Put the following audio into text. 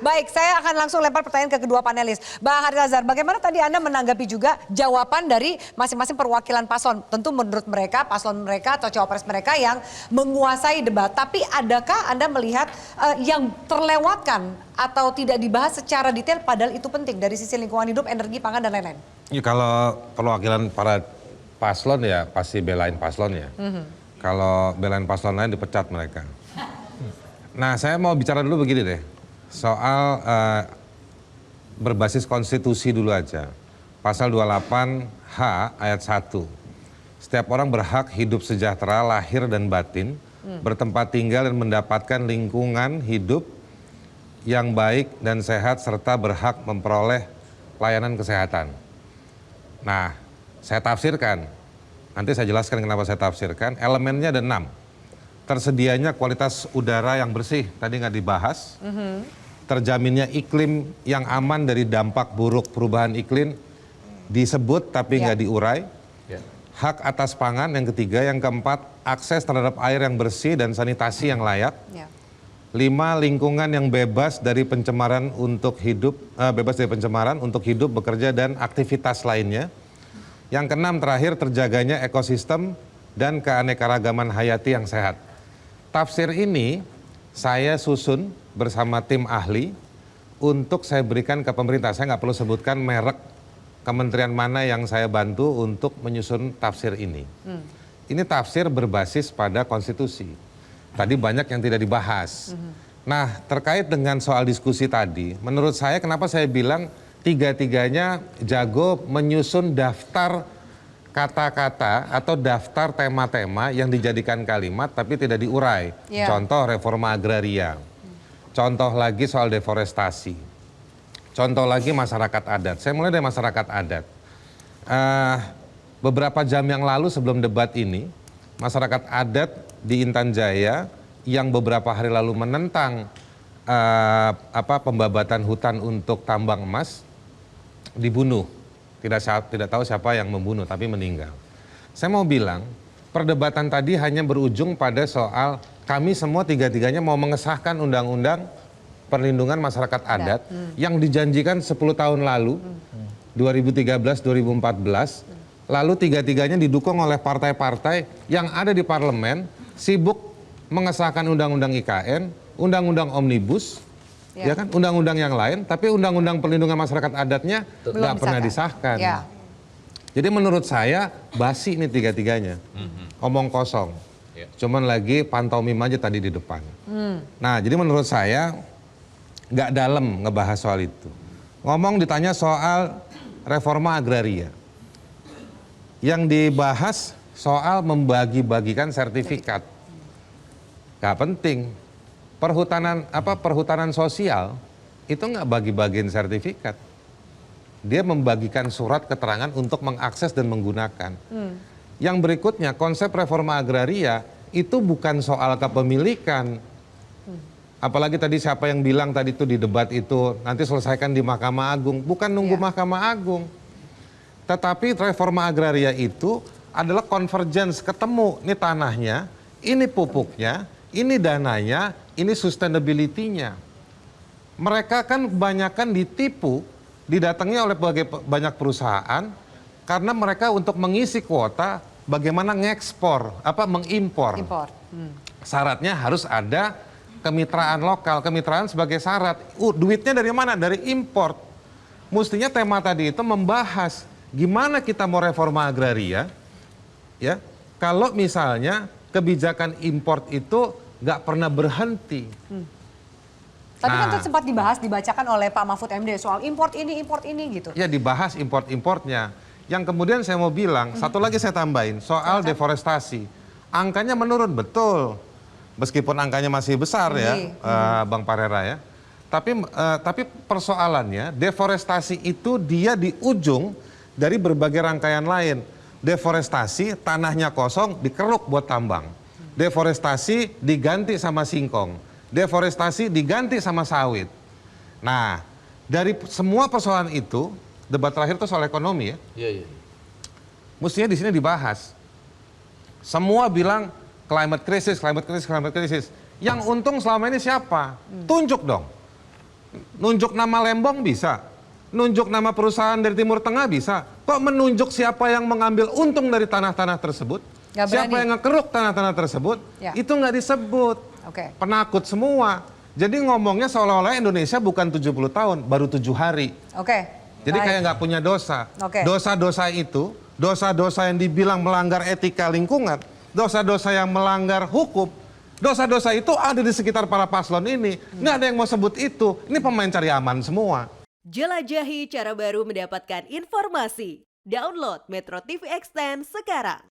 Baik, saya akan langsung lempar pertanyaan ke kedua panelis. Bang Haris Azhar, bagaimana tadi Anda menanggapi juga jawaban dari masing-masing perwakilan paslon? Tentu menurut mereka, paslon mereka atau cawapres mereka yang menguasai debat. Tapi adakah Anda melihat yang terlewatkan atau tidak dibahas secara detail padahal itu penting dari sisi lingkungan hidup, energi, pangan, dan lain-lain? Ya, kalau perwakilan para paslon ya pasti belain paslon ya. Kalau belain paslon lain dipecat mereka. Nah, saya mau bicara dulu begini deh. Soal berbasis konstitusi dulu aja. Pasal 28H ayat 1. Setiap orang berhak hidup sejahtera lahir dan batin, bertempat tinggal dan mendapatkan lingkungan hidup yang baik dan sehat serta berhak memperoleh layanan kesehatan. Nah, saya tafsirkan. Nanti saya jelaskan kenapa saya tafsirkan. Elemennya ada 6. Tersedianya kualitas udara yang bersih, tadi nggak dibahas. Terjaminnya iklim yang aman dari dampak buruk perubahan iklim, disebut tapi nggak diurai. Hak atas pangan yang ketiga, yang keempat akses terhadap air yang bersih dan sanitasi yang layak. 5, lingkungan yang bebas dari pencemaran untuk hidup, untuk hidup, bekerja dan aktivitas lainnya. Yang keenam terakhir, terjaganya ekosistem dan keanekaragaman hayati yang sehat. Tafsir ini saya susun bersama tim ahli untuk saya berikan ke pemerintah. Saya nggak perlu sebutkan merek kementerian mana yang saya bantu untuk menyusun tafsir ini. Ini tafsir berbasis pada konstitusi. Tadi banyak yang tidak dibahas. Nah, terkait dengan soal diskusi tadi, menurut saya kenapa saya bilang tiga-tiganya jago menyusun daftar kata-kata atau daftar tema-tema yang dijadikan kalimat tapi tidak diurai. Contoh reforma agraria. Contoh lagi soal deforestasi. Contoh lagi masyarakat adat. Saya mulai dari masyarakat adat. Beberapa jam yang lalu sebelum debat ini, masyarakat adat di Intan Jaya yang beberapa hari lalu menentang pembabatan hutan untuk tambang emas dibunuh. Tidak tahu siapa yang membunuh, tapi meninggal. Saya mau bilang, perdebatan tadi hanya berujung pada soal kami semua tiga-tiganya mau mengesahkan undang-undang perlindungan masyarakat adat yang dijanjikan 10 tahun lalu, 2013-2014, lalu tiga-tiganya didukung oleh partai-partai yang ada di parlemen, sibuk mengesahkan undang-undang IKN, undang-undang omnibus, ya kan, undang-undang yang lain, tapi undang-undang perlindungan masyarakat adatnya nggak pernah disahkan. Jadi menurut saya basi ini tiga-tiganya, omong kosong. Cuman lagi pantomim aja tadi di depan. Nah, jadi menurut saya nggak dalam ngebahas soal itu. Ngomong ditanya soal reforma agraria. Yang dibahas soal membagi-bagikan sertifikat. Nggak penting. Perhutanan sosial itu nggak bagi-bagiin sertifikat. Dia membagikan surat keterangan untuk mengakses dan menggunakan. Yang berikutnya, konsep reforma agraria itu bukan soal kepemilikan. Apalagi tadi siapa yang bilang tadi itu di debat itu nanti selesaikan di Mahkamah Agung. Bukan nunggu Mahkamah Agung. Tetapi reforma agraria itu adalah convergence, ketemu ini tanahnya, ini pupuknya, ini dananya, ini sustainability-nya. Mereka kan kebanyakan ditipu, didatangi oleh banyak perusahaan karena mereka untuk mengisi kuota bagaimana mengimpor. Syaratnya harus ada kemitraan lokal, kemitraan sebagai syarat. Duitnya dari mana? Dari import. Mestinya tema tadi itu membahas gimana kita mau reforma agraria, ya, kalau misalnya kebijakan import itu nggak pernah berhenti. Tadi kan sempat dibahas, dibacakan oleh Pak Mahfud MD soal import ini gitu. Ya, dibahas import-importnya. Yang kemudian saya mau bilang, satu lagi saya tambahin, soal deforestasi. Angkanya menurun, betul. Meskipun angkanya masih besar ya, Bang Parera ya. Tapi persoalannya, deforestasi itu dia di ujung dari berbagai rangkaian lain. Deforestasi, tanahnya kosong, dikeruk buat tambang. Deforestasi diganti sama singkong, deforestasi diganti sama sawit. Nah, dari semua persoalan itu, debat terakhir itu soal ekonomi ya. Mestinya di sini dibahas. Semua bilang climate crisis. Yang untung selama ini siapa? Tunjuk dong. Nunjuk nama Lembong bisa. Nunjuk nama perusahaan dari Timur Tengah bisa. Kok menunjuk siapa yang mengambil untung dari tanah-tanah tersebut? Nggak berani. Siapa yang ngekeruk tanah-tanah tersebut? Ya. Itu nggak disebut. Oke. Penakut semua. Jadi ngomongnya seolah-olah Indonesia bukan 70 tahun, baru 7 hari. Oke. Jadi Baik. kayak nggak punya dosa. Oke. Dosa-dosa itu, dosa-dosa yang dibilang melanggar etika lingkungan, dosa-dosa yang melanggar hukum, dosa-dosa itu ada di sekitar para paslon ini. Nggak ada yang mau sebut itu. Ini pemain cari aman semua. Jelajahi cara baru mendapatkan informasi. Download Metro TV Extend sekarang.